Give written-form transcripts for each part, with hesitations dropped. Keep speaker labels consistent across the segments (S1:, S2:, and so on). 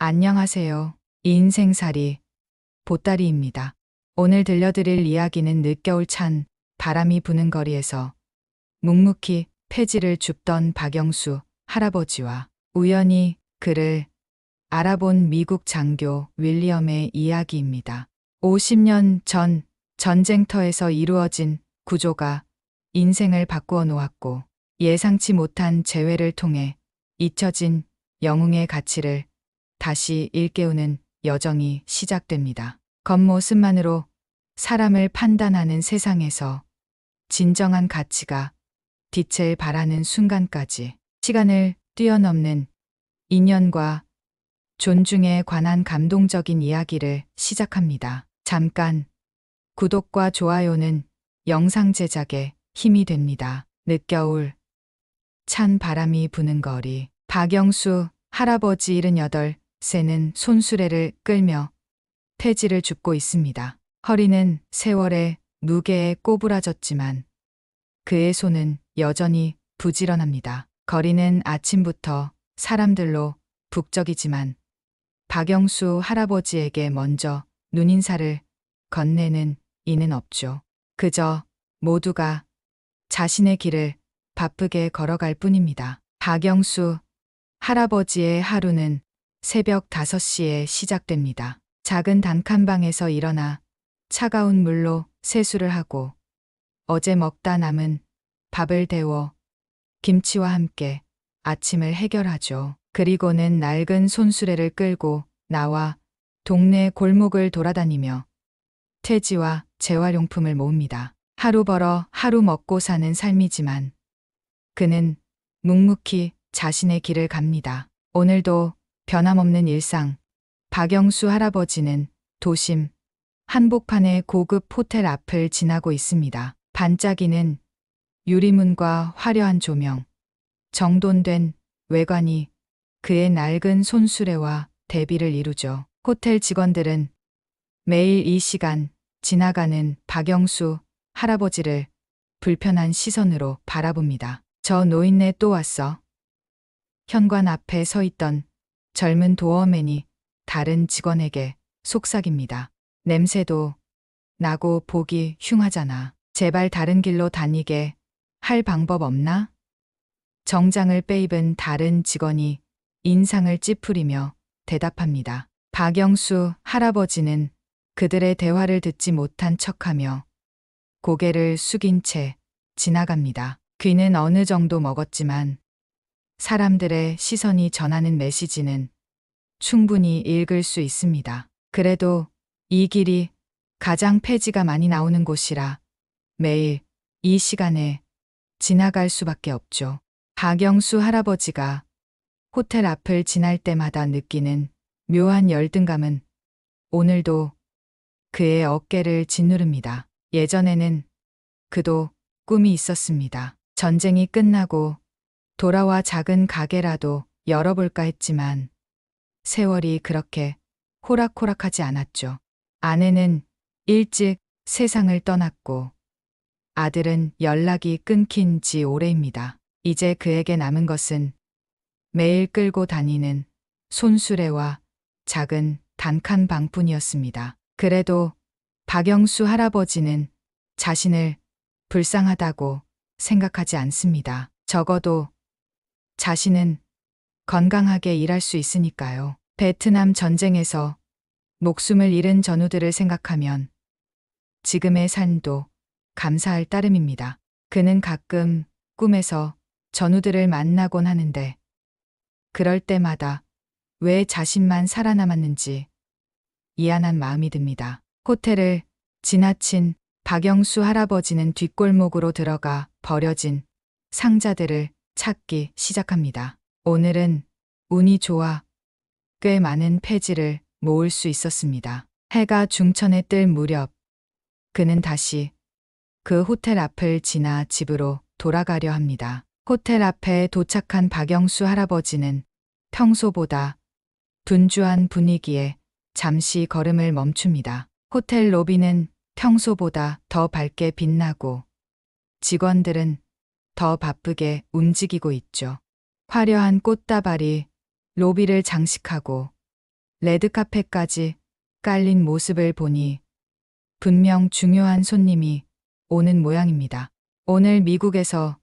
S1: 안녕하세요. 인생살이 보따리입니다. 오늘 들려드릴 이야기는 늦겨울 찬 바람이 부는 거리에서 묵묵히 폐지를 줍던 박영수 할아버지와 우연히 그를 알아본 미국 장교 윌리엄의 이야기입니다. 50년 전 전쟁터에서 이루어진 구조가 인생을 바꾸어 놓았고 예상치 못한 재회를 통해 잊혀진 영웅의 가치를 다시 일깨우는 여정이 시작됩니다. 겉모습만으로 사람을 판단하는 세상에서 진정한 가치가 빛을 발하는 순간까지 시간을 뛰어넘는 인연과 존중에 관한 감동적인 이야기를 시작합니다. 잠깐 구독과 좋아요는 영상 제작에 힘이 됩니다. 늦겨울 찬 바람이 부는 거리. 박영수 할아버지 78세는 손수레를 끌며 폐지를 줍고 있습니다. 허리는 세월의 무게에 꼬부라졌지만 그의 손은 여전히 부지런합니다. 거리는 아침부터 사람들로 북적이지만 박영수 할아버지에게 먼저 눈인사를 건네는 이는 없죠. 그저 모두가 자신의 길을 바쁘게 걸어갈 뿐입니다. 박영수 할아버지의 하루는 새벽 5시에 시작됩니다. 작은 단칸방에서 일어나 차가운 물로 세수를 하고 어제 먹다 남은 밥을 데워 김치와 함께 아침을 해결하죠. 그리고는 낡은 손수레를 끌고 나와 동네 골목을 돌아다니며 퇴지와 재활용품을 모읍니다. 하루 벌어 하루 먹고 사는 삶이지만 그는 묵묵히 자신의 길을 갑니다. 오늘도 변함없는 일상. 박영수 할아버지는 도심 한복판의 고급 호텔 앞을 지나고 있습니다. 반짝이는 유리문과 화려한 조명, 정돈된 외관이 그의 낡은 손수레와 대비를 이루죠. 호텔 직원들은 매일 이 시간 지나가는 박영수 할아버지를 불편한 시선으로 바라봅니다. 저 노인네 또 왔어. 현관 앞에 서 있던 젊은 도어맨이 다른 직원에게 속삭입니다. 냄새도 나고 보기 흉하잖아. 제발 다른 길로 다니게 할 방법 없나? 정장을 빼입은 다른 직원이 인상을 찌푸리며 대답합니다. 박영수 할아버지는 그들의 대화를 듣지 못한 척하며 고개를 숙인 채 지나갑니다. 귀는 어느 정도 먹었지만 사람들의 시선이 전하는 메시지는 충분히 읽을 수 있습니다. 그래도 이 길이 가장 폐지가 많이 나오는 곳이라 매일 이 시간에 지나갈 수밖에 없죠. 박영수 할아버지가 호텔 앞을 지날 때마다 느끼는 묘한 열등감은 오늘도 그의 어깨를 짓누릅니다. 예전에는 그도 꿈이 있었습니다. 전쟁이 끝나고 돌아와 작은 가게라도 열어볼까 했지만 세월이 그렇게 호락호락하지 않았죠. 아내는 일찍 세상을 떠났고 아들은 연락이 끊긴 지 오래입니다. 이제 그에게 남은 것은 매일 끌고 다니는 손수레와 작은 단칸방뿐이었습니다. 그래도 박영수 할아버지는 자신을 불쌍하다고 생각하지 않습니다. 적어도 자신은 건강하게 일할 수 있으니까요. 베트남 전쟁에서 목숨을 잃은 전우들을 생각하면 지금의 삶도 감사할 따름입니다. 그는 가끔 꿈에서 전우들을 만나곤 하는데 그럴 때마다 왜 자신만 살아남았는지 미안한 마음이 듭니다. 호텔을 지나친 박영수 할아버지는 뒷골목으로 들어가 버려진 상자들을 찾기 시작합니다. 오늘은 운이 좋아 꽤 많은 폐지를 모을 수 있었습니다. 해가 중천에 뜰 무렵 그는 다시 그 호텔 앞을 지나 집으로 돌아가려 합니다. 호텔 앞에 도착한 박영수 할아버지는 평소보다 분주한 분위기에 잠시 걸음을 멈춥니다. 호텔 로비는 평소보다 더 밝게 빛나고 직원들은 더 바쁘게 움직이고 있죠. 화려한 꽃다발이 로비를 장식하고 레드카펫까지 깔린 모습을 보니 분명 중요한 손님이 오는 모양입니다. 오늘 미국에서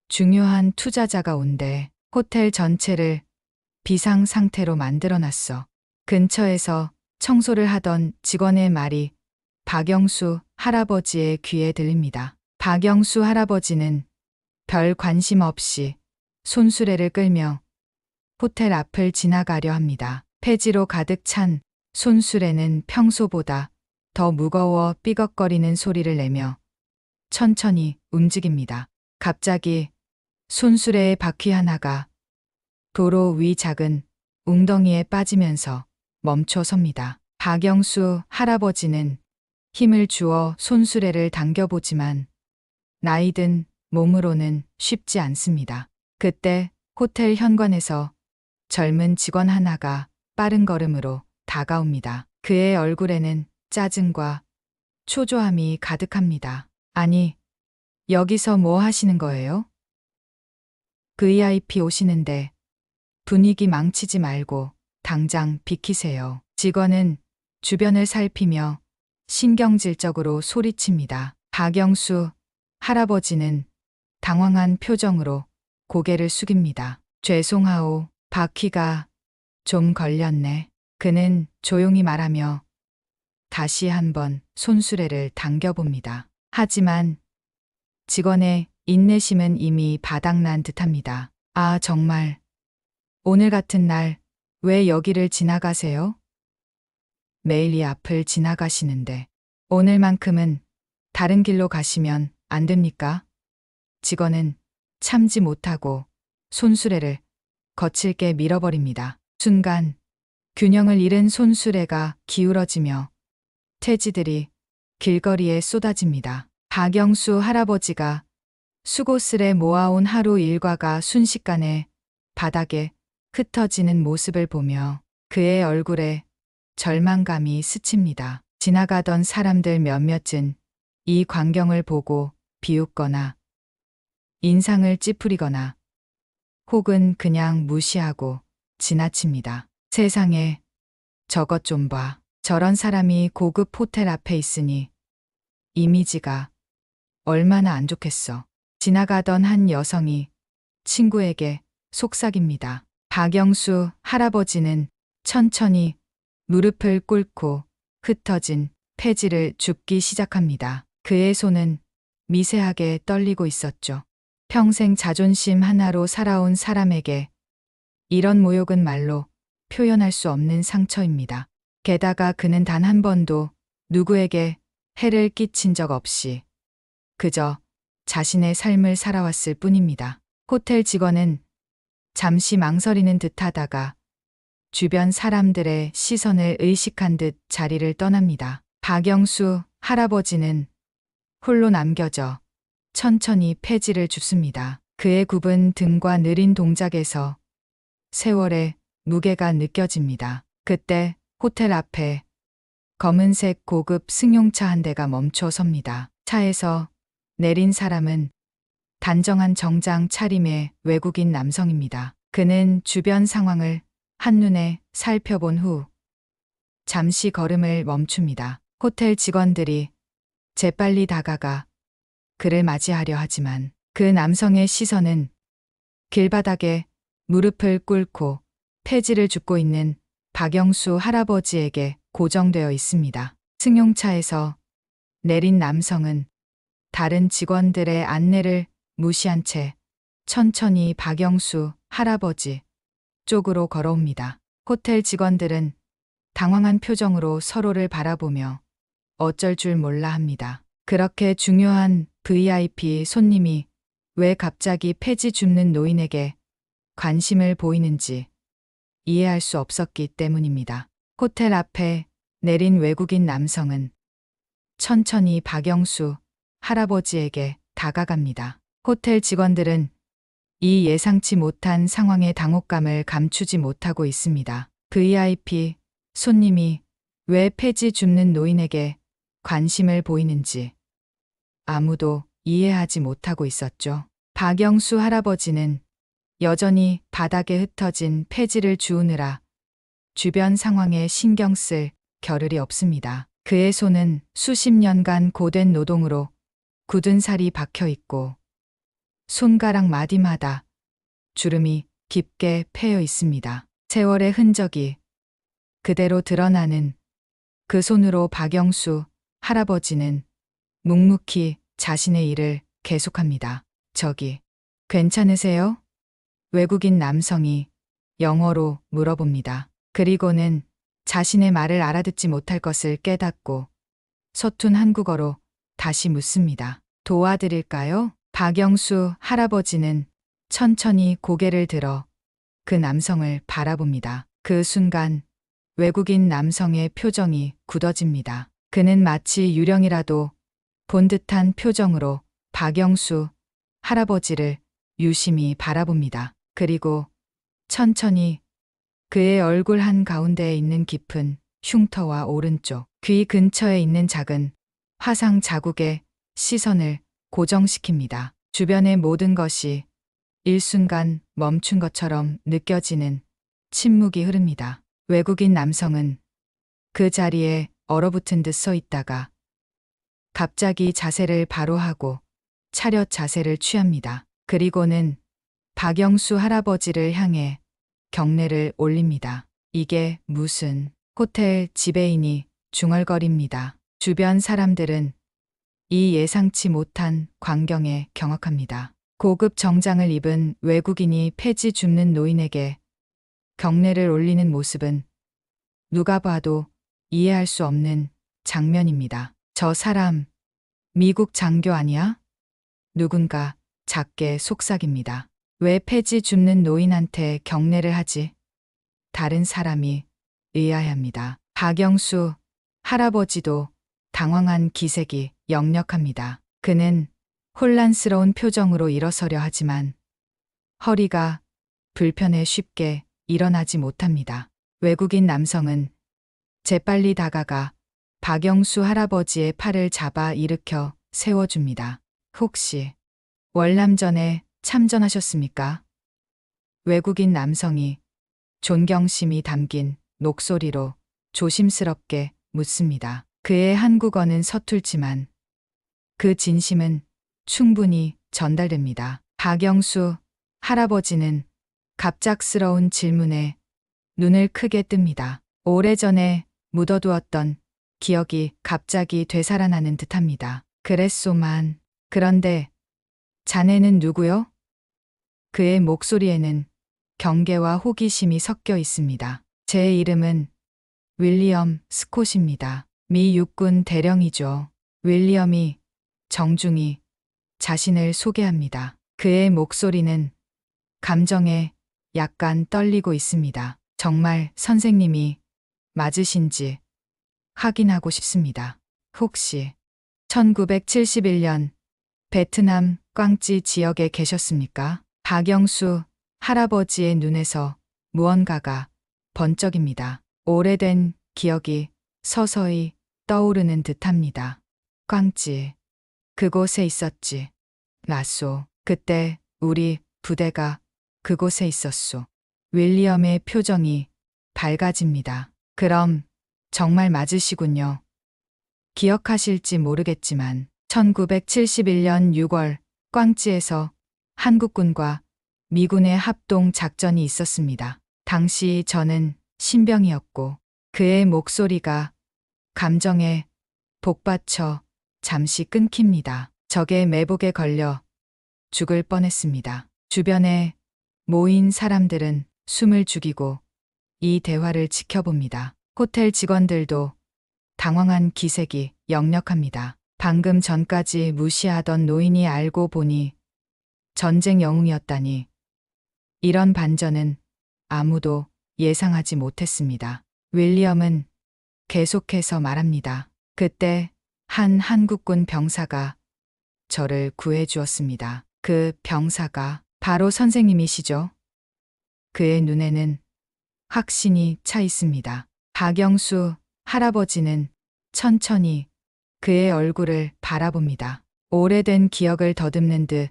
S1: 중요한 투자자가 온대. 호텔 전체를 비상 상태로 만들어놨어. 근처에서 청소를 하던 직원의 말이 박영수 할아버지의 귀에 들립니다. 박영수 할아버지는 별 관심 없이 손수레를 끌며 호텔 앞을 지나가려 합니다. 폐지로 가득 찬 손수레는 평소보다 더 무거워 삐걱거리는 소리를 내며 천천히 움직입니다. 갑자기 손수레의 바퀴 하나가 도로 위 작은 웅덩이에 빠지면서 멈춰 섭니다. 박영수 할아버지는 힘을 주어 손수레를 당겨보지만 나이든 몸으로는 쉽지 않습니다. 그때 호텔 현관에서 젊은 직원 하나가 빠른 걸음으로 다가옵니다. 그의 얼굴에는 짜증과 초조함이 가득합니다. 아니, 여기서 뭐 하시는 거예요? VIP 오시는데 분위기 망치지 말고 당장 비키세요. 직원은 주변을 살피며 신경질적으로 소리칩니다. 박영수 할아버지는 당황한 표정으로 고개를 숙입니다. 죄송하오, 바퀴가 좀 걸렸네. 그는 조용히 말하며 다시 한번 손수레를 당겨봅니다. 하지만 직원의 인내심은 이미 바닥난 듯합니다. 아, 정말. 오늘 같은 날 왜 여기를 지나가세요? 매일 이 앞을 지나가시는데 오늘만큼은 다른 길로 가시면 안 됩니까? 직원은 참지 못하고 손수레를 거칠게 밀어버립니다. 순간 균형을 잃은 손수레가 기울어지며 퇴지들이 길거리에 쏟아집니다. 박영수 할아버지가 수고스레 모아온 하루 일과가 순식간에 바닥에 흩어지는 모습을 보며 그의 얼굴에 절망감이 스칩니다. 지나가던 사람들 몇몇은 이 광경을 보고 비웃거나 인상을 찌푸리거나 혹은 그냥 무시하고 지나칩니다. 세상에, 저것 좀 봐. 저런 사람이 고급 호텔 앞에 있으니 이미지가 얼마나 안 좋겠어. 지나가던 한 여성이 친구에게 속삭입니다. 박영수 할아버지는 천천히 무릎을 꿇고 흩어진 폐지를 줍기 시작합니다. 그의 손은 미세하게 떨리고 있었죠. 평생 자존심 하나로 살아온 사람에게 이런 모욕은 말로 표현할 수 없는 상처입니다. 게다가 그는 단 한 번도 누구에게 해를 끼친 적 없이 그저 자신의 삶을 살아왔을 뿐입니다. 호텔 직원은 잠시 망설이는 듯 하다가 주변 사람들의 시선을 의식한 듯 자리를 떠납니다. 박영수 할아버지는 홀로 남겨져 천천히 폐지를 줍습니다. 그의 굽은 등과 느린 동작에서 세월의 무게가 느껴집니다. 그때 호텔 앞에 검은색 고급 승용차 한 대가 멈춰 섭니다. 차에서 내린 사람은 단정한 정장 차림의 외국인 남성입니다. 그는 주변 상황을 한눈에 살펴본 후 잠시 걸음을 멈춥니다. 호텔 직원들이 재빨리 다가가 그를 맞이하려 하지만 그 남성의 시선은 길바닥에 무릎을 꿇고 폐지를 줍고 있는 박영수 할아버지에게 고정되어 있습니다. 승용차에서 내린 남성은 다른 직원들의 안내를 무시한 채 천천히 박영수 할아버지 쪽으로 걸어옵니다. 호텔 직원들은 당황한 표정으로 서로를 바라보며 어쩔 줄 몰라 합니다. 그렇게 중요한 VIP 손님이 왜 갑자기 폐지 줍는 노인에게 관심을 보이는지 이해할 수 없었기 때문입니다. 호텔 앞에 내린 외국인 남성은 천천히 박영수 할아버지에게 다가갑니다. 호텔 직원들은 이 예상치 못한 상황의 당혹감을 감추지 못하고 있습니다. VIP 손님이 왜 폐지 줍는 노인에게 관심을 보이는지 아무도 이해하지 못하고 있었죠. 박영수 할아버지는 여전히 바닥에 흩어진 폐지를 주우느라 주변 상황에 신경 쓸 겨를이 없습니다. 그의 손은 수십 년간 고된 노동으로 굳은 살이 박혀 있고 손가락 마디마다 주름이 깊게 패여 있습니다. 세월의 흔적이 그대로 드러나는 그 손으로 박영수 할아버지는 묵묵히 자신의 일을 계속합니다. 저기, 괜찮으세요? 외국인 남성이 영어로 물어봅니다. 그리고는 자신의 말을 알아듣지 못할 것을 깨닫고 서툰 한국어로 다시 묻습니다. 도와드릴까요? 박영수 할아버지는 천천히 고개를 들어 그 남성을 바라봅니다. 그 순간 외국인 남성의 표정이 굳어집니다. 그는 마치 유령이라도 본 듯한 표정으로 박영수 할아버지를 유심히 바라봅니다. 그리고 천천히 그의 얼굴 한가운데에 있는 깊은 흉터와 오른쪽 귀 근처에 있는 작은 화상 자국에 시선을 고정시킵니다. 주변의 모든 것이 일순간 멈춘 것처럼 느껴지는 침묵이 흐릅니다. 외국인 남성은 그 자리에 얼어붙은 듯 서 있다가 갑자기 자세를 바로 하고 차렷 자세를 취합니다. 그리고는 박영수 할아버지를 향해 경례를 올립니다. 이게 무슨 호텔 지배인이 중얼거립니다. 주변 사람들은 이 예상치 못한 광경에 경악합니다. 고급 정장을 입은 외국인이 폐지 줍는 노인에게 경례를 올리는 모습은 누가 봐도 이해할 수 없는 장면입니다. 저 사람 미국 장교 아니야? 누군가 작게 속삭입니다. 왜 폐지 줍는 노인한테 경례를 하지? 다른 사람이 의아해합니다. 박영수 할아버지도 당황한 기색이 역력합니다. 그는 혼란스러운 표정으로 일어서려 하지만 허리가 불편해 쉽게 일어나지 못합니다. 외국인 남성은 재빨리 다가가 박영수 할아버지의 팔을 잡아 일으켜 세워줍니다. 혹시 월남전에 참전하셨습니까? 외국인 남성이 존경심이 담긴 목소리로 조심스럽게 묻습니다. 그의 한국어는 서툴지만 그 진심은 충분히 전달됩니다. 박영수 할아버지는 갑작스러운 질문에 눈을 크게 뜹니다. 오래전에 묻어두었던 기억이 갑자기 되살아나는 듯합니다. 그랬소만. 그런데 자네는 누구요? 그의 목소리에는 경계와 호기심이 섞여 있습니다. 제 이름은 윌리엄 스콧입니다. 미 육군 대령이죠. 윌리엄이 정중히 자신을 소개합니다. 그의 목소리는 감정에 약간 떨리고 있습니다. 정말 선생님이 맞으신지 확인하고 싶습니다. 혹시 1971년 베트남 꽝찌 지역에 계셨습니까? 박영수 할아버지의 눈에서 무언가가 번쩍입니다. 오래된 기억이 서서히 떠오르는 듯합니다. 꽝찌. 그곳에 있었지. 라쏘. 그때 우리 부대가 그곳에 있었소. 윌리엄의 표정이 밝아집니다. 그럼 정말 맞으시군요. 기억하실지 모르겠지만 1971년 6월 꽝찌에서 한국군과 미군의 합동 작전이 있었습니다. 당시 저는 신병이었고 그의 목소리가 감정에 복받쳐 잠시 끊깁니다. 적의 매복에 걸려 죽을 뻔했습니다. 주변에 모인 사람들은 숨을 죽이고 이 대화를 지켜봅니다. 호텔 직원들도 당황한 기색이 역력합니다. 방금 전까지 무시하던 노인이 알고 보니 전쟁 영웅이었다니. 이런 반전은 아무도 예상하지 못했습니다. 윌리엄은 계속해서 말합니다. 그때 한 한국군 병사가 저를 구해 주었습니다. 그 병사가 바로 선생님이시죠? 그의 눈에는 확신이 차 있습니다. 박영수 할아버지는 천천히 그의 얼굴을 바라봅니다. 오래된 기억을 더듬는 듯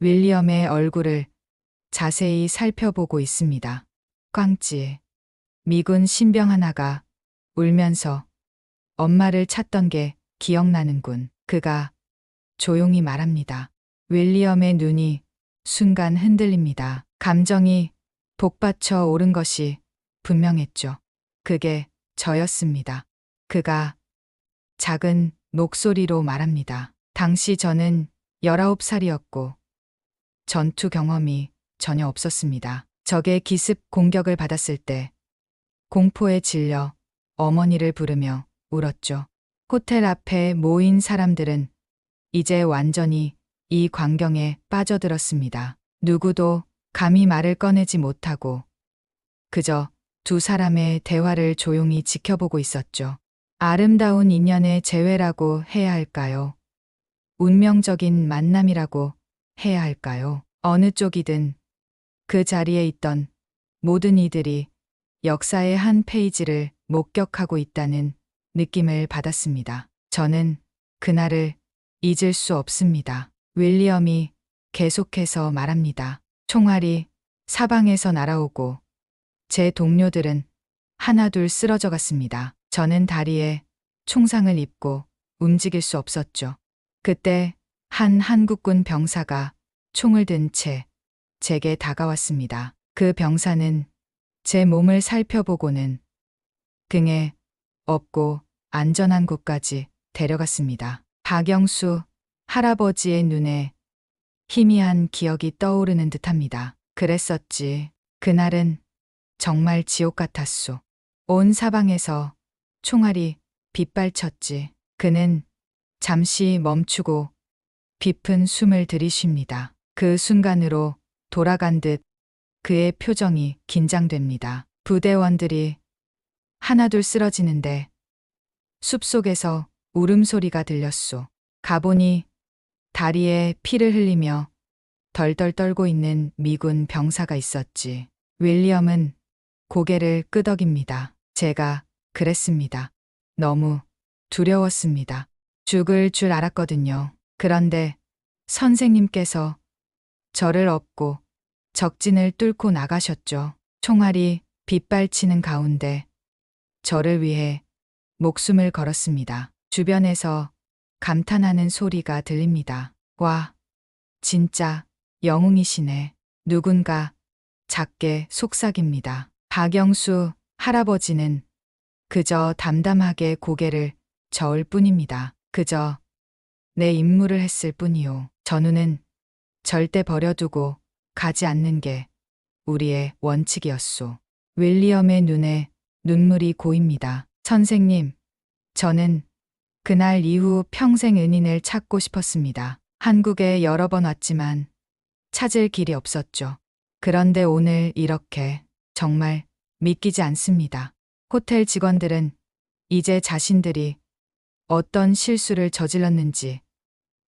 S1: 윌리엄의 얼굴을 자세히 살펴보고 있습니다. 꽝찌. 미군 신병 하나가 울면서 엄마를 찾던 게 기억나는군. 그가 조용히 말합니다. 윌리엄의 눈이 순간 흔들립니다. 감정이 복받쳐 오른 것이 분명했죠. 그게 저였습니다. 그가 작은 목소리로 말합니다. 당시 저는 19살이었고 전투 경험이 전혀 없었습니다. 적의 기습 공격을 받았을 때 공포에 질려 어머니를 부르며 울었죠. 호텔 앞에 모인 사람들은 이제 완전히 이 광경에 빠져들었습니다. 누구도 감히 말을 꺼내지 못하고 그저 두 사람의 대화를 조용히 지켜보고 있었죠. 아름다운 인연의 재회라고 해야 할까요? 운명적인 만남이라고 해야 할까요? 어느 쪽이든 그 자리에 있던 모든 이들이 역사의 한 페이지를 목격하고 있다는 느낌을 받았습니다. 저는 그날을 잊을 수 없습니다. 윌리엄이 계속해서 말합니다. 총알이 사방에서 날아오고 제 동료들은 하나둘 쓰러져 갔습니다. 저는 다리에 총상을 입고 움직일 수 없었죠. 그때 한 한국군 병사가 총을 든 채 제게 다가왔습니다. 그 병사는 제 몸을 살펴보고는 등에 업고 안전한 곳까지 데려갔습니다. 박영수 할아버지의 눈에 희미한 기억이 떠오르는 듯합니다. 그랬었지. 그날은 정말 지옥 같았소. 온 사방에서 총알이 빗발쳤지. 그는 잠시 멈추고 깊은 숨을 들이쉽니다. 그 순간으로 돌아간 듯 그의 표정이 긴장됩니다. 부대원들이 하나둘 쓰러지는데 숲속에서 울음소리가 들렸소. 가보니 다리에 피를 흘리며 덜덜 떨고 있는 미군 병사가 있었지. 윌리엄은 고개를 끄덕입니다. 제가 그랬습니다. 너무 두려웠습니다. 죽을 줄 알았거든요. 그런데 선생님께서 저를 업고 적진을 뚫고 나가셨죠. 총알이 빗발치는 가운데 저를 위해 목숨을 걸었습니다. 주변에서 감탄하는 소리가 들립니다. 와, 진짜 영웅이시네. 누군가 작게 속삭입니다. 박영수 할아버지는 그저 담담하게 고개를 저을 뿐입니다. 그저 내 임무를 했을 뿐이요. 전우는 절대 버려두고 가지 않는 게 우리의 원칙이었소. 윌리엄의 눈에 눈물이 고입니다. 선생님, 저는 그날 이후 평생 은인을 찾고 싶었습니다. 한국에 여러 번 왔지만 찾을 길이 없었죠. 그런데 오늘 이렇게 정말 믿기지 않습니다. 호텔 직원들은 이제 자신들이 어떤 실수를 저질렀는지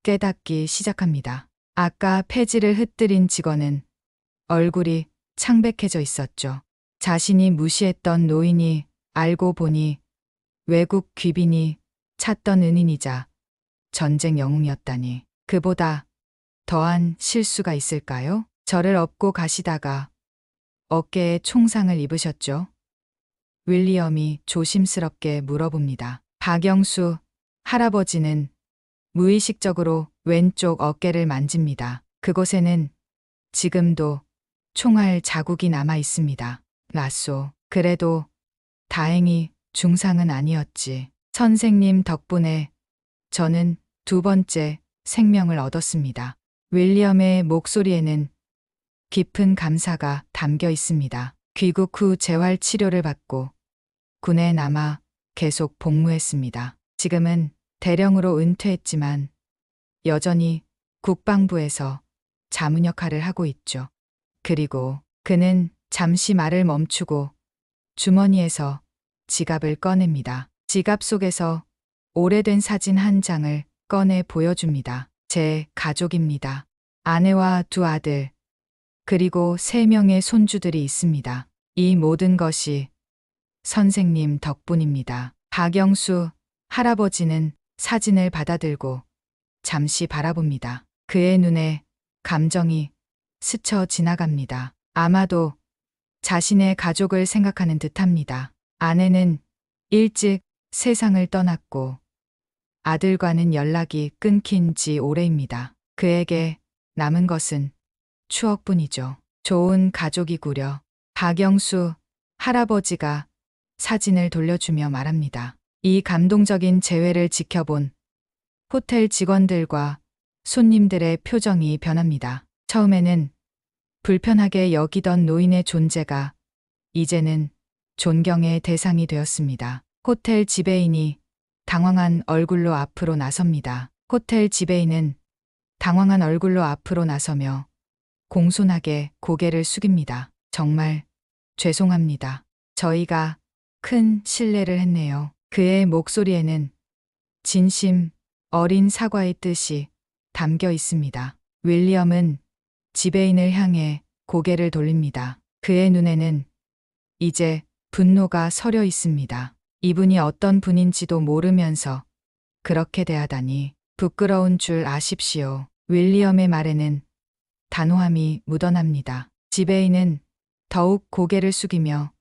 S1: 깨닫기 시작합니다. 아까 폐지를 흩뜨린 직원은 얼굴이 창백해져 있었죠. 자신이 무시했던 노인이 알고 보니 외국 귀빈이 찾던 은인이자 전쟁 영웅이었다니. 그보다 더한 실수가 있을까요? 저를 업고 가시다가 어깨에 총상을 입으셨죠? 윌리엄이 조심스럽게 물어봅니다. 박영수 할아버지는 무의식적으로 왼쪽 어깨를 만집니다. 그곳에는 지금도 총알 자국이 남아 있습니다. 라쏘. 그래도 다행히 중상은 아니었지. 선생님 덕분에 저는 두 번째 생명을 얻었습니다. 윌리엄의 목소리에는 깊은 감사가 담겨 있습니다. 귀국 후 재활 치료를 받고 군에 남아 계속 복무했습니다. 지금은 대령으로 은퇴했지만 여전히 국방부에서 자문 역할을 하고 있죠. 그리고 그는 잠시 말을 멈추고 주머니에서 지갑을 꺼냅니다. 지갑 속에서 오래된 사진 한 장을 꺼내 보여줍니다. 제 가족입니다. 아내와 두 아들, 그리고 3명의 손주들이 있습니다. 이 모든 것이 선생님 덕분입니다. 박영수 할아버지는 사진을 받아들고 잠시 바라봅니다. 그의 눈에 감정이 스쳐 지나갑니다. 아마도 자신의 가족을 생각하는 듯합니다. 아내는 일찍 세상을 떠났고 아들과는 연락이 끊긴 지 오래입니다. 그에게 남은 것은 추억뿐이죠. 좋은 가족이구려. 박영수 할아버지가 사진을 돌려주며 말합니다. 이 감동적인 재회를 지켜본 호텔 직원들과 손님들의 표정이 변합니다. 처음에는 불편하게 여기던 노인의 존재가 이제는 존경의 대상이 되었습니다. 호텔 지배인이 당황한 얼굴로 앞으로 나섭니다. 호텔 지배인은 당황한 얼굴로 앞으로 나서며 공손하게 고개를 숙입니다. 정말 죄송합니다. 저희가 큰 실례를 했네요. 그의 목소리에는 진심 어린 사과의 뜻이 담겨 있습니다. 윌리엄은 지배인을 향해 고개를 돌립니다. 그의 눈에는 이제 분노가 서려 있습니다. 이분이 어떤 분인지도 모르면서 그렇게 대하다니 부끄러운 줄 아십시오. 윌리엄의 말에는 단호함이 묻어납니다. 지배인은 더욱 고개를 숙이며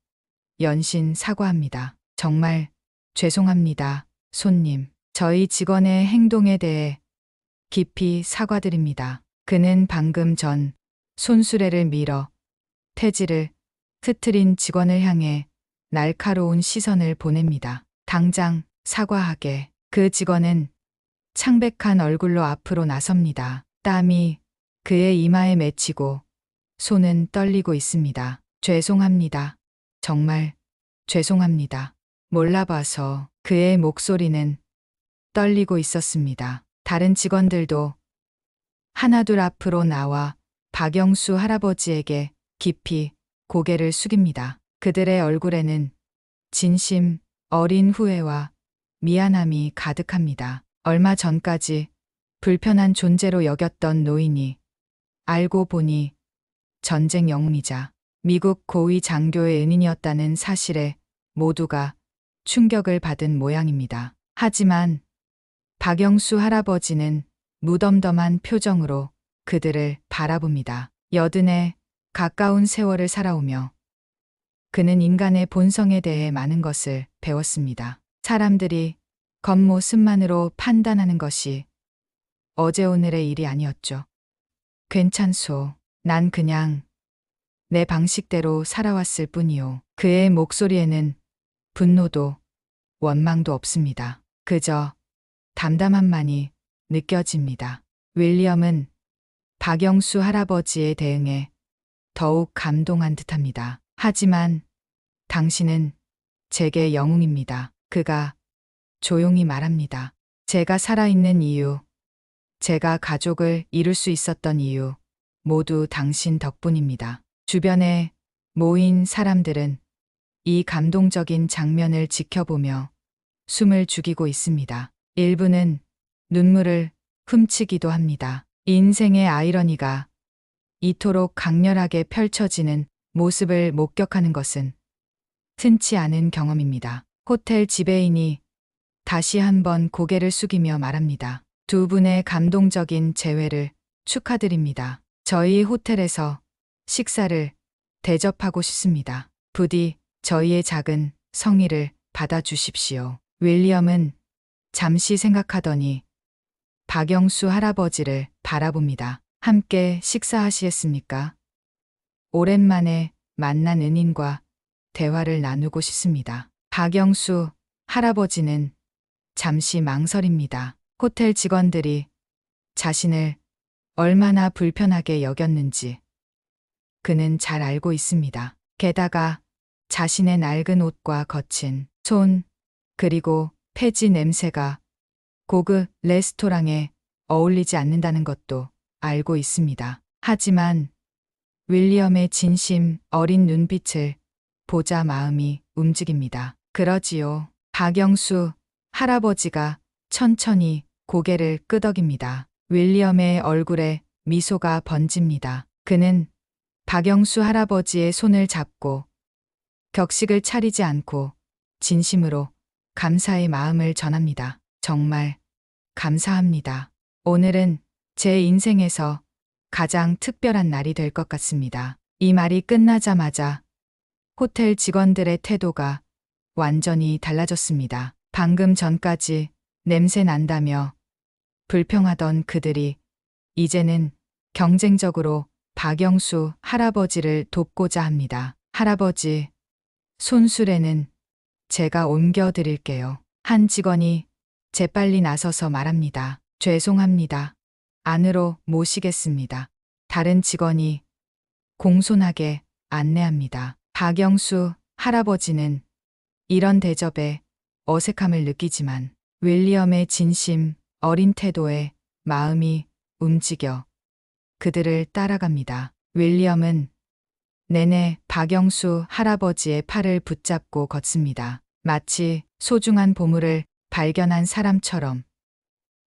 S1: 연신 사과합니다. 정말 죄송합니다, 손님. 저희 직원의 행동에 대해 깊이 사과드립니다. 그는 방금 전 손수레를 밀어 태지를 흐트린 직원을 향해 날카로운 시선을 보냅니다. 당장 사과하게. 그 직원은 창백한 얼굴로 앞으로 나섭니다. 땀이 그의 이마에 맺히고 손은 떨리고 있습니다. 죄송합니다. 정말 죄송합니다. 몰라봐서. 그의 목소리는 떨리고 있었습니다. 다른 직원들도 하나둘 앞으로 나와 박영수 할아버지에게 깊이 고개를 숙입니다. 그들의 얼굴에는 진심 어린 후회와 미안함이 가득합니다. 얼마 전까지 불편한 존재로 여겼던 노인이 알고 보니 전쟁 영웅이자 미국 고위 장교의 은인이었다는 사실에 모두가 충격을 받은 모양입니다. 하지만 박영수 할아버지는 무덤덤한 표정으로 그들을 바라봅니다. 여든에 가까운 세월을 살아오며 그는 인간의 본성에 대해 많은 것을 배웠습니다. 사람들이 겉모습만으로 판단하는 것이 어제 오늘의 일이 아니었죠. 괜찮소. 난 그냥 내 방식대로 살아왔을 뿐이요. 그의 목소리에는 분노도 원망도 없습니다. 그저 담담함만이 느껴집니다. 윌리엄은 박영수 할아버지의 대응에 더욱 감동한 듯합니다. 하지만 당신은 제게 영웅입니다. 그가 조용히 말합니다. 제가 살아있는 이유, 제가 가족을 이룰 수 있었던 이유, 모두 당신 덕분입니다. 주변에 모인 사람들은 이 감동적인 장면을 지켜보며 숨을 죽이고 있습니다. 일부는 눈물을 훔치기도 합니다. 인생의 아이러니가 이토록 강렬하게 펼쳐지는 모습을 목격하는 것은 흔치 않은 경험입니다. 호텔 지배인이 다시 한번 고개를 숙이며 말합니다. 두 분의 감동적인 재회를 축하드립니다. 저희 호텔에서 식사를 대접하고 싶습니다. 부디 저희의 작은 성의를 받아주십시오. 윌리엄은 잠시 생각하더니 박영수 할아버지를 바라봅니다. 함께 식사하시겠습니까? 오랜만에 만난 은인과 대화를 나누고 싶습니다. 박영수 할아버지는 잠시 망설입니다. 호텔 직원들이 자신을 얼마나 불편하게 여겼는지 그는 잘 알고 있습니다. 게다가 자신의 낡은 옷과 거친 손, 그리고 폐지 냄새가 고급 레스토랑에 어울리지 않는다는 것도 알고 있습니다. 하지만 윌리엄의 진심 어린 눈빛을 보자 마음이 움직입니다. 그러지요. 박영수 할아버지가 천천히 고개를 끄덕입니다. 윌리엄의 얼굴에 미소가 번집니다. 그는 박영수 할아버지의 손을 잡고 격식을 차리지 않고 진심으로 감사의 마음을 전합니다. 정말 감사합니다. 오늘은 제 인생에서 가장 특별한 날이 될 것 같습니다. 이 말이 끝나자마자 호텔 직원들의 태도가 완전히 달라졌습니다. 방금 전까지 냄새 난다며 불평하던 그들이 이제는 경쟁적으로 박영수 할아버지를 돕고자 합니다. 할아버지, 손수레는 제가 옮겨드릴게요. 한 직원이 재빨리 나서서 말합니다. 죄송합니다. 안으로 모시겠습니다. 다른 직원이 공손하게 안내합니다. 박영수 할아버지는 이런 대접에 어색함을 느끼지만 윌리엄의 진심 어린 태도에 마음이 움직여 그들을 따라갑니다. 윌리엄은 내내 박영수 할아버지의 팔을 붙잡고 걷습니다. 마치 소중한 보물을 발견한 사람처럼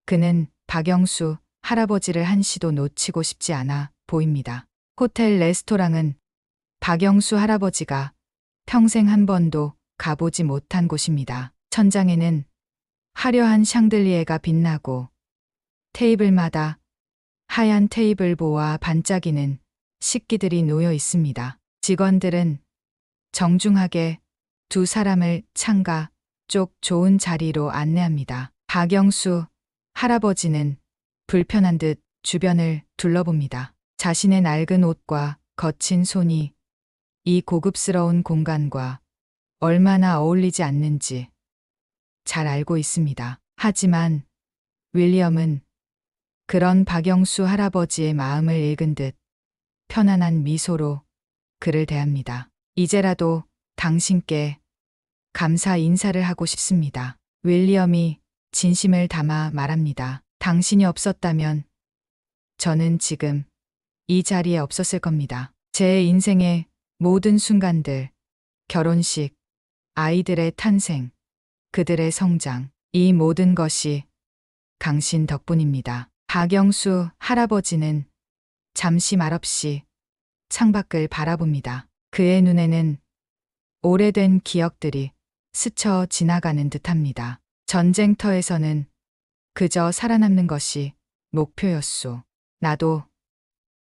S1: 그는 박영수 할아버지를 한시도 놓치고 싶지 않아 보입니다. 호텔 레스토랑은 박영수 할아버지가 평생 한 번도 가보지 못한 곳입니다. 천장에는 화려한 샹들리에가 빛나고 테이블마다 하얀 테이블보와 반짝이는 식기들이 놓여 있습니다. 직원들은 정중하게 두 사람을 창가 쪽 좋은 자리로 안내합니다. 박영수 할아버지는 불편한 듯 주변을 둘러봅니다. 자신의 낡은 옷과 거친 손이 이 고급스러운 공간과 얼마나 어울리지 않는지 잘 알고 있습니다. 하지만 윌리엄은 그런 박영수 할아버지의 마음을 읽은 듯 편안한 미소로 그를 대합니다. 이제라도 당신께 감사 인사를 하고 싶습니다. 윌리엄이 진심을 담아 말합니다. 당신이 없었다면 저는 지금 이 자리에 없었을 겁니다. 제 인생의 모든 순간들, 결혼식, 아이들의 탄생, 그들의 성장, 이 모든 것이 당신 덕분입니다. 박영수 할아버지는 잠시 말없이 창밖을 바라봅니다. 그의 눈에는 오래된 기억들이 스쳐 지나가는 듯합니다. 전쟁터에서는 그저 살아남는 것이 목표였소. 나도,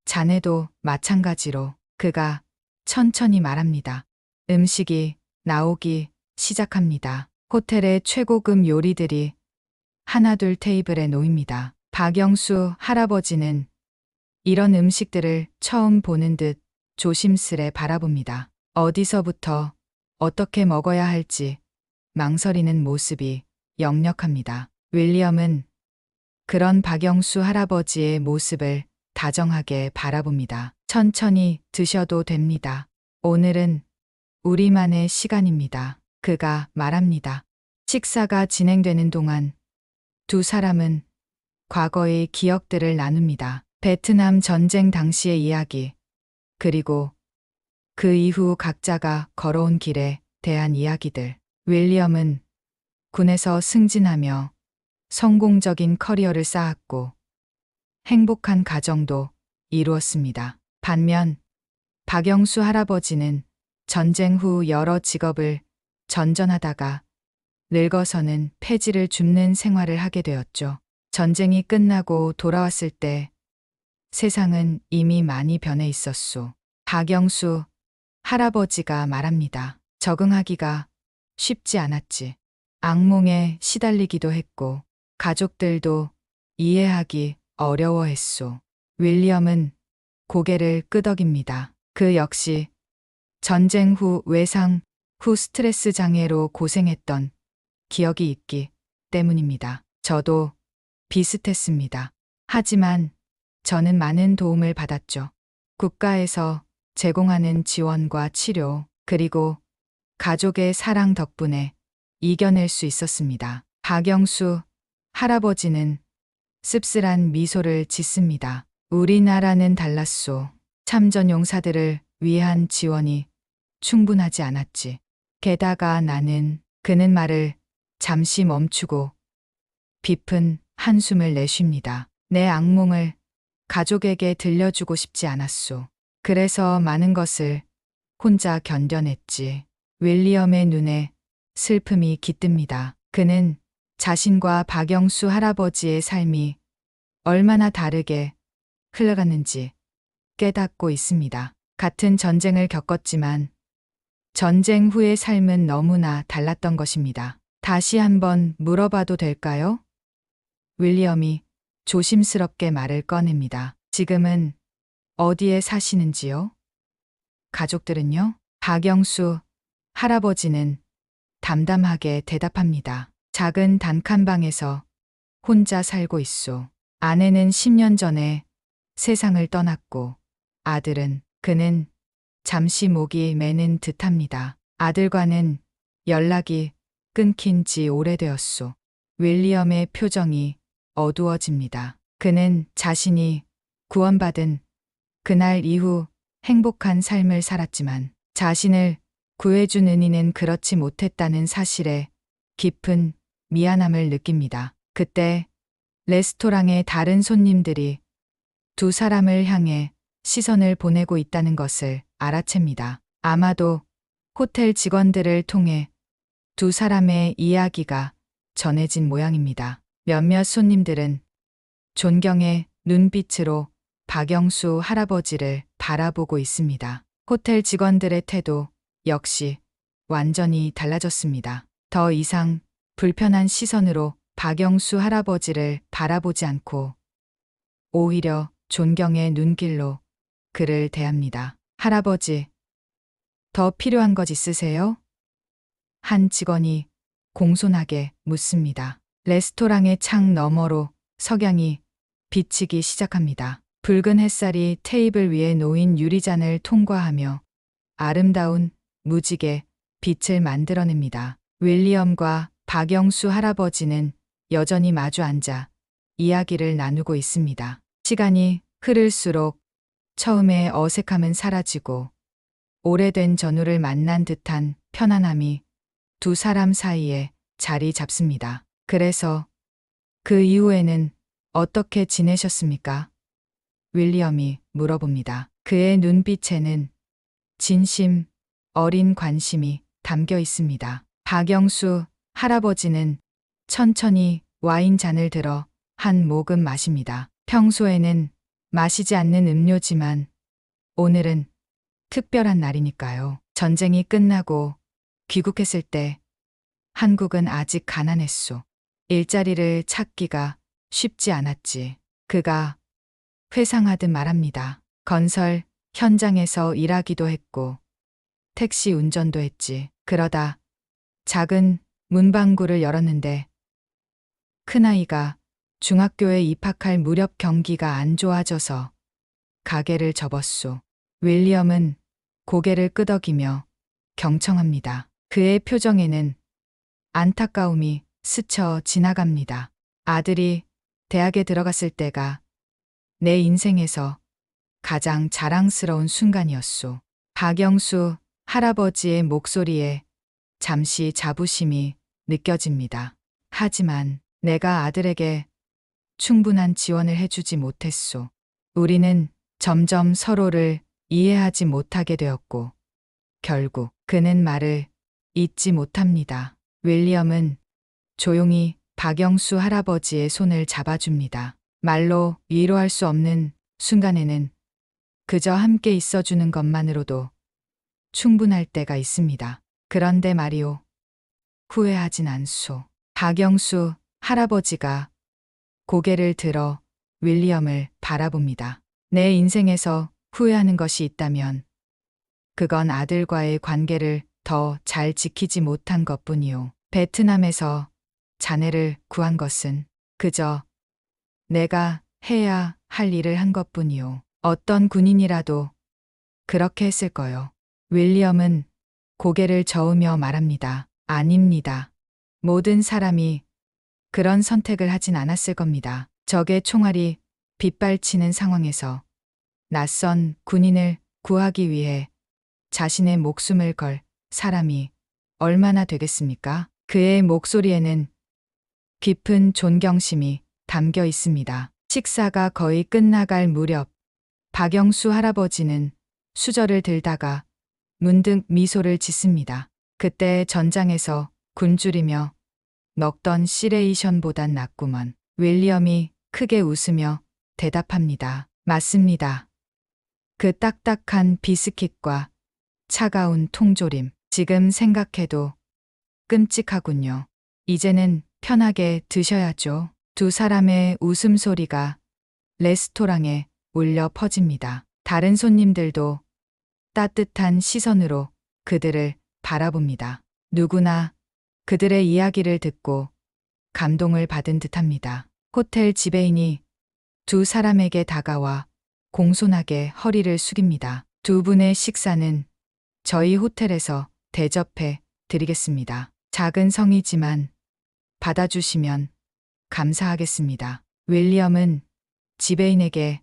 S1: 자네도 마찬가지로. 그가 천천히 말합니다. 음식이 나오기 시작합니다. 호텔의 최고급 요리들이 하나둘 테이블에 놓입니다. 박영수 할아버지는 이런 음식들을 처음 보는 듯 조심스레 바라봅니다. 어디서부터 어떻게 먹어야 할지 망설이는 모습이 역력합니다. 윌리엄은 그런 박영수 할아버지의 모습을 다정하게 바라봅니다. 천천히 드셔도 됩니다. 오늘은 우리만의 시간입니다. 그가 말합니다. 식사가 진행되는 동안 두 사람은 과거의 기억들을 나눕니다. 베트남 전쟁 당시의 이야기, 그리고 그 이후 각자가 걸어온 길에 대한 이야기들. 윌리엄은 군에서 승진하며 성공적인 커리어를 쌓았고 행복한 가정도 이루었습니다. 반면 박영수 할아버지는 전쟁 후 여러 직업을 전전하다가 늙어서는 폐지를 줍는 생활을 하게 되었죠. 전쟁이 끝나고 돌아왔을 때 세상은 이미 많이 변해 있었소. 박영수 할아버지가 말합니다. 적응하기가 쉽지 않았지. 악몽에 시달리기도 했고 가족들도 이해하기 어려워했소. 윌리엄은 고개를 끄덕입니다. 그 역시 전쟁 후 외상 후 스트레스 장애로 고생했던 기억이 있기 때문입니다. 저도 비슷했습니다. 하지만 저는 많은 도움을 받았죠. 국가에서 제공하는 지원과 치료, 그리고 가족의 사랑 덕분에 이겨낼 수 있었습니다. 박영수 할아버지는 씁쓸한 미소를 짓습니다. 우리나라는 달랐소. 참전 용사들을 위한 지원이 충분하지 않았지. 게다가 나는, 그는 말을 잠시 멈추고 깊은 한숨을 내쉽니다. 내 악몽을 가족에게 들려주고 싶지 않았소. 그래서 많은 것을 혼자 견뎌냈지. 윌리엄의 눈에 슬픔이 깃듭니다. 그는 자신과 박영수 할아버지의 삶이 얼마나 다르게 흘러갔는지 깨닫고 있습니다. 같은 전쟁을 겪었지만 전쟁 후의 삶은 너무나 달랐던 것입니다. 다시 한번 물어봐도 될까요? 윌리엄이 조심스럽게 말을 꺼냅니다. 지금은 어디에 사시는지요? 가족들은요? 박영수 할아버지는 담담하게 대답합니다. 작은 단칸방에서 혼자 살고 있소. 아내는 10년 전에 세상을 떠났고 아들은 그는 잠시 목이 매는 듯합니다. 아들과는 연락이 끊긴 지 오래되었소. 윌리엄의 표정이 어두워집니다. 그는 자신이 구원받은 그날 이후 행복한 삶을 살았지만 자신을 구해준 은희는 그렇지 못했다는 사실에 깊은 미안함을 느낍니다. 그때 레스토랑의 다른 손님들이 두 사람을 향해 시선을 보내고 있다는 것을 알아챕니다. 아마도 호텔 직원들을 통해 두 사람의 이야기가 전해진 모양입니다. 몇몇 손님들은 존경의 눈빛으로 박영수 할아버지를 바라보고 있습니다. 호텔 직원들의 태도 역시 완전히 달라졌습니다. 더 이상 불편한 시선으로 박영수 할아버지를 바라보지 않고 오히려 존경의 눈길로 그를 대합니다. 할아버지, 더 필요한 것 있으세요? 한 직원이 공손하게 묻습니다. 레스토랑의 창 너머로 석양이 비치기 시작합니다. 붉은 햇살이 테이블 위에 놓인 유리잔을 통과하며 아름다운 무지개 빛을 만들어냅니다. 윌리엄과 박영수 할아버지는 여전히 마주 앉아 이야기를 나누고 있습니다. 시간이 흐를수록 처음의 어색함은 사라지고 오래된 전우를 만난 듯한 편안함이 두 사람 사이에 자리 잡습니다. 그래서 그 이후에는 어떻게 지내셨습니까? 윌리엄이 물어봅니다. 그의 눈빛에는 진심 어린 관심이 담겨 있습니다. 박영수 할아버지는 천천히 와인 잔을 들어 한 모금 마십니다. 평소에는 마시지 않는 음료지만 오늘은 특별한 날이니까요. 전쟁이 끝나고 귀국했을 때 한국은 아직 가난했소. 일자리를 찾기가 쉽지 않았지. 그가 회상하듯 말합니다. 건설 현장에서 일하기도 했고 택시 운전도 했지. 그러다 작은 문방구를 열었는데 큰아이가 중학교에 입학할 무렵 경기가 안 좋아져서 가게를 접었소. 윌리엄은 고개를 끄덕이며 경청합니다. 그의 표정에는 안타까움이 스쳐 지나갑니다. 아들이 대학에 들어갔을 때가 내 인생에서 가장 자랑스러운 순간이었소. 박영수 할아버지의 목소리에 잠시 자부심이 느껴집니다. 하지만 내가 아들에게 충분한 지원을 해주지 못했소. 우리는 점점 서로를 이해하지 못하게 되었고 결국 그는 말을 잇지 못합니다. 윌리엄은 조용히 박영수 할아버지의 손을 잡아줍니다. 말로 위로할 수 없는 순간에는 그저 함께 있어주는 것만으로도 충분할 때가 있습니다. 그런데 말이오, 후회하진 않소. 박영수 할아버지가 고개를 들어 윌리엄을 바라봅니다. 내 인생에서 후회하는 것이 있다면 그건 아들과의 관계를 더 잘 지키지 못한 것뿐이오. 베트남에서 자네를 구한 것은 그저 내가 해야 할 일을 한 것뿐이오. 어떤 군인이라도 그렇게 했을 거요. 윌리엄은 고개를 저으며 말합니다. 아닙니다. 모든 사람이 그런 선택을 하진 않았을 겁니다. 적의 총알이 빗발치는 상황에서 낯선 군인을 구하기 위해 자신의 목숨을 걸 사람이 얼마나 되겠습니까? 그의 목소리에는 깊은 존경심이 담겨 있습니다. 식사가 거의 끝나갈 무렵 박영수 할아버지는 수저를 들다가 문득 미소를 짓습니다. 그때 전장에서 굶주리며 먹던 시레이션보단 낫구먼. 윌리엄이 크게 웃으며 대답합니다. 맞습니다. 그 딱딱한 비스킷과 차가운 통조림. 지금 생각해도 끔찍하군요. 이제는 편하게 드셔야죠. 두 사람의 웃음소리가 레스토랑에 울려 퍼집니다. 다른 손님들도 따뜻한 시선으로 그들을 바라봅니다. 누구나 그들의 이야기를 듣고 감동을 받은 듯합니다. 호텔 지배인이 두 사람에게 다가와 공손하게 허리를 숙입니다. 두 분의 식사는 저희 호텔에서 대접해 드리겠습니다. 작은 성이지만 받아주시면 감사하겠습니다. 윌리엄은 지배인에게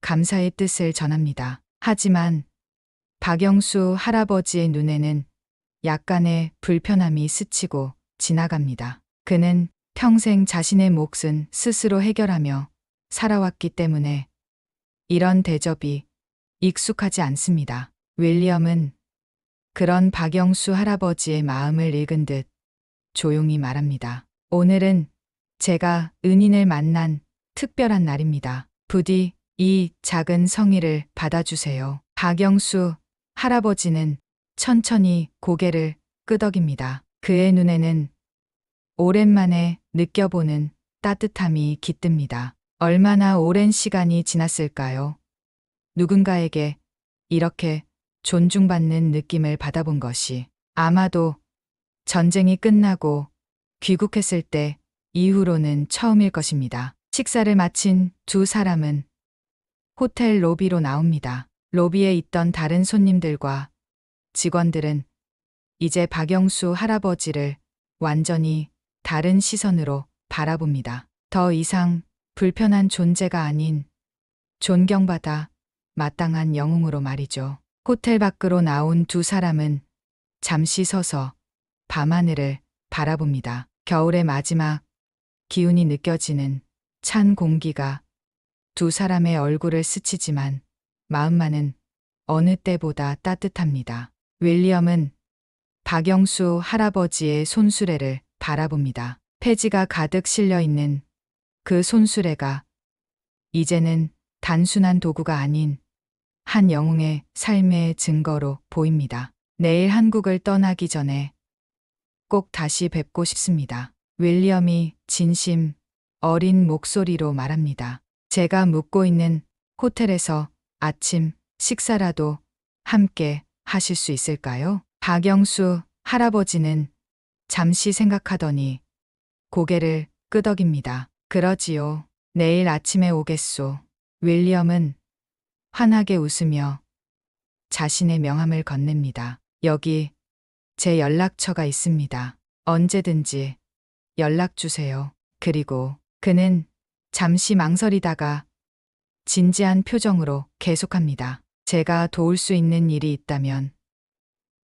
S1: 감사의 뜻을 전합니다. 하지만 박영수 할아버지의 눈에는 약간의 불편함이 스치고 지나갑니다. 그는 평생 자신의 몫은 스스로 해결하며 살아왔기 때문에 이런 대접이 익숙하지 않습니다. 윌리엄은 그런 박영수 할아버지의 마음을 읽은 듯 조용히 말합니다. 오늘은 제가 은인을 만난 특별한 날입니다. 부디 이 작은 성의를 받아주세요. 박영수 할아버지는 천천히 고개를 끄덕입니다. 그의 눈에는 오랜만에 느껴보는 따뜻함이 깃듭니다. 얼마나 오랜 시간이 지났을까요? 누군가에게 이렇게 존중받는 느낌을 받아본 것이 아마도 전쟁이 끝나고 귀국했을 때 이후로는 처음일 것입니다. 식사를 마친 두 사람은 호텔 로비로 나옵니다. 로비에 있던 다른 손님들과 직원들은 이제 박영수 할아버지를 완전히 다른 시선으로 바라봅니다. 더 이상 불편한 존재가 아닌 존경받아 마땅한 영웅으로 말이죠. 호텔 밖으로 나온 두 사람은 잠시 서서 밤하늘을 바라봅니다. 겨울의 마지막 기운이 느껴지는 찬 공기가 두 사람의 얼굴을 스치지만 마음만은 어느 때보다 따뜻합니다. 윌리엄은 박영수 할아버지의 손수레를 바라봅니다. 폐지가 가득 실려 있는 그 손수레가 이제는 단순한 도구가 아닌 한 영웅의 삶의 증거로 보입니다. 내일 한국을 떠나기 전에 꼭 다시 뵙고 싶습니다. 윌리엄이 진심 어린 목소리로 말합니다. 제가 묵고 있는 호텔에서 아침 식사라도 함께 하실 수 있을까요? 박영수 할아버지는 잠시 생각하더니 고개를 끄덕입니다. 그러지요. 내일 아침에 오겠소. 윌리엄은 환하게 웃으며 자신의 명함을 건넵니다. 여기 제 연락처가 있습니다. 언제든지 연락 주세요. 그리고 그는 잠시 망설이다가 진지한 표정으로 계속합니다. 제가 도울 수 있는 일이 있다면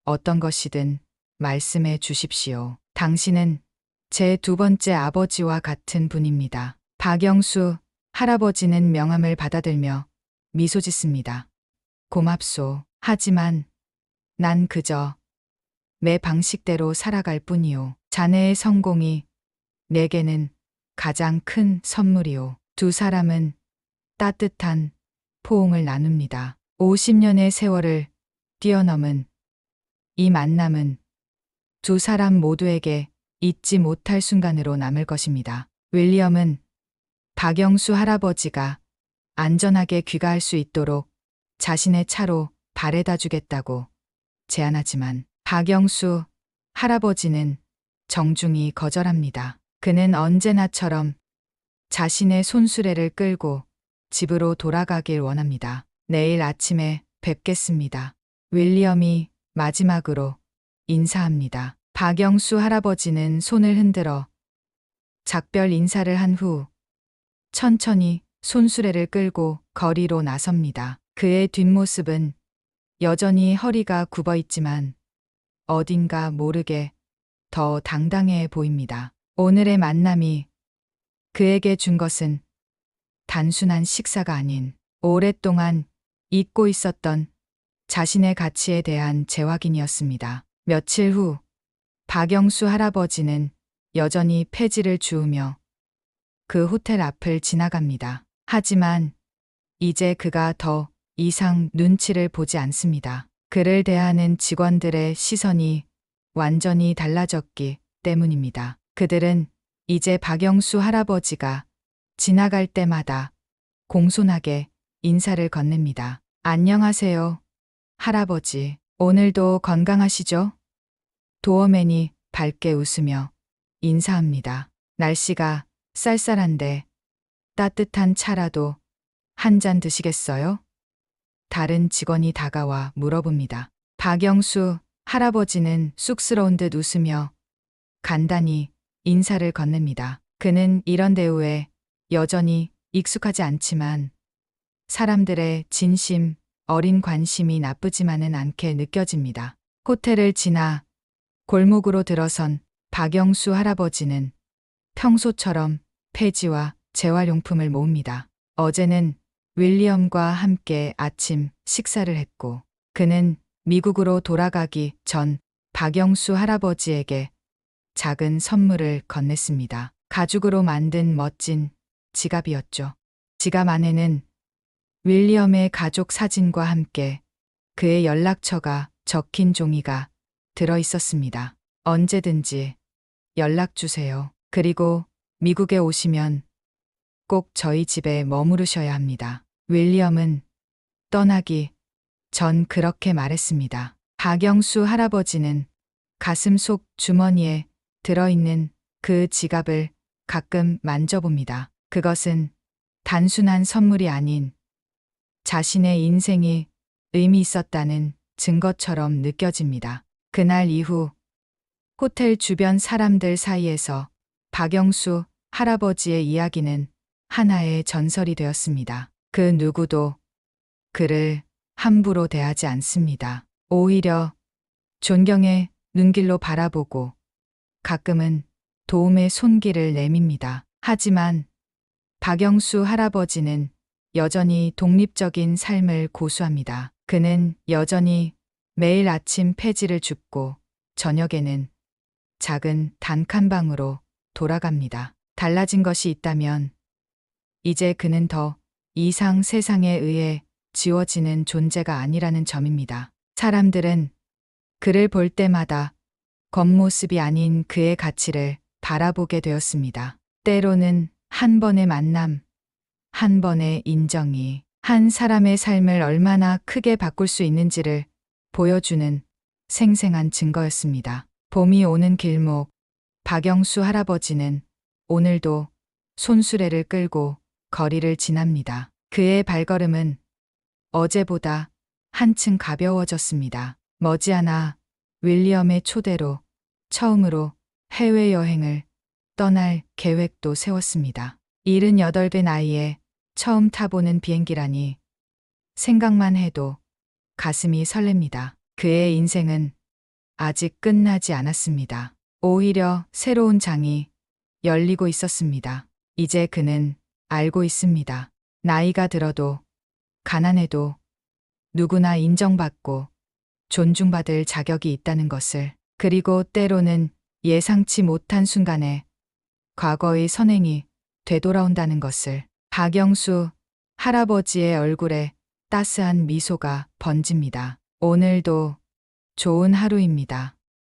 S1: 어떤 것이든 말씀해 주십시오. 당신은 제 두 번째 아버지와 같은 분입니다. 박영수 할아버지는 명함을 받아들며 미소 짓습니다. 고맙소. 하지만 난 그저 내 방식대로 살아갈 뿐이오. 자네의 성공이 내게는 가장 큰 선물이오. 두 사람은 따뜻한 포옹을 나눕니다. 50년의 세월을 뛰어넘은 이 만남은 두 사람 모두에게 잊지 못할 순간으로 남을 것입니다. 윌리엄은 박영수 할아버지가 안전하게 귀가할 수 있도록 자신의 차로 바래다 주겠다고 제안하지만 박영수 할아버지는 정중히 거절합니다. 그는 언제나처럼 자신의 손수레를 끌고 집으로 돌아가길 원합니다. 내일 아침에 뵙겠습니다. 윌리엄이 마지막으로 인사합니다. 박영수 할아버지는 손을 흔들어 작별 인사를 한 후 천천히 손수레를 끌고 거리로 나섭니다. 그의 뒷모습은 여전히 허리가 굽어 있지만 어딘가 모르게 더 당당해 보입니다. 오늘의 만남이 그에게 준 것은 단순한 식사가 아닌 오랫동안 잊고 있었던 자신의 가치에 대한 재확인이었습니다. 며칠 후 박영수 할아버지는 여전히 폐지를 주우며 그 호텔 앞을 지나갑니다. 하지만 이제 그가 더 이상 눈치를 보지 않습니다. 그를 대하는 직원들의 시선이 완전히 달라졌기 때문입니다. 그들은 이제 박영수 할아버지가 지나갈 때마다 공손하게 인사를 건넵니다. 안녕하세요, 할아버지. 오늘도 건강하시죠? 도어맨이 밝게 웃으며 인사합니다. 날씨가 쌀쌀한데 따뜻한 차라도 한 잔 드시겠어요? 다른 직원이 다가와 물어봅니다. 박영수 할아버지는 쑥스러운 듯 웃으며 간단히 인사를 건넵니다. 그는 이런 대우에 여전히 익숙하지 않지만 사람들의 진심 어린 관심이 나쁘지만은 않게 느껴집니다. 호텔을 지나 골목으로 들어선 박영수 할아버지는 평소처럼 폐지와 재활용품을 모읍니다. 어제는 윌리엄과 함께 아침 식사를 했고 그는 미국으로 돌아가기 전 박영수 할아버지에게 작은 선물을 건넸습니다. 가죽으로 만든 멋진 지갑이었죠. 지갑 안에는 윌리엄의 가족 사진과 함께 그의 연락처가 적힌 종이가 들어 있었습니다. 언제든지 연락 주세요. 그리고 미국에 오시면 꼭 저희 집에 머무르셔야 합니다. 윌리엄은 떠나기 전 그렇게 말했습니다. 박영수 할아버지는 가슴 속 주머니에 들어있는 그 지갑을 가끔 만져봅니다. 그것은 단순한 선물이 아닌 자신의 인생이 의미 있었다는 증거처럼 느껴집니다. 그날 이후 호텔 주변 사람들 사이에서 박영수 할아버지의 이야기는 하나의 전설이 되었습니다. 그 누구도 그를 함부로 대하지 않습니다. 오히려 존경의 눈길로 바라보고 가끔은 도움의 손길을 내밉니다. 하지만 박영수 할아버지는 여전히 독립적인 삶을 고수합니다. 그는 여전히 매일 아침 폐지를 줍고 저녁에는 작은 단칸방으로 돌아갑니다. 달라진 것이 있다면 이제 그는 더 이상 세상에 의해 지워지는 존재가 아니라는 점입니다. 사람들은 그를 볼 때마다 겉모습이 아닌 그의 가치를 바라보게 되었습니다. 때로는 한 번의 만남, 한 번의 인정이 한 사람의 삶을 얼마나 크게 바꿀 수 있는지를 보여주는 생생한 증거였습니다. 봄이 오는 길목, 박영수 할아버지는 오늘도 손수레를 끌고 거리를 지납니다. 그의 발걸음은 어제보다 한층 가벼워졌습니다. 머지않아 윌리엄의 초대로 처음으로 해외여행을 떠날 계획도 세웠습니다. 78배 나이에 처음 타보는 비행기라니 생각만 해도 가슴이 설렙니다. 그의 인생은 아직 끝나지 않았습니다. 오히려 새로운 장이 열리고 있었습니다. 이제 그는 알고 있습니다. 나이가 들어도 가난해도 누구나 인정받고 존중받을 자격이 있다는 것을, 그리고 때로는 예상치 못한 순간에 과거의 선행이 되돌아온다는 것을. 박영수 할아버지의 얼굴에 따스한 미소가 번집니다. 오늘도 좋은 하루입니다.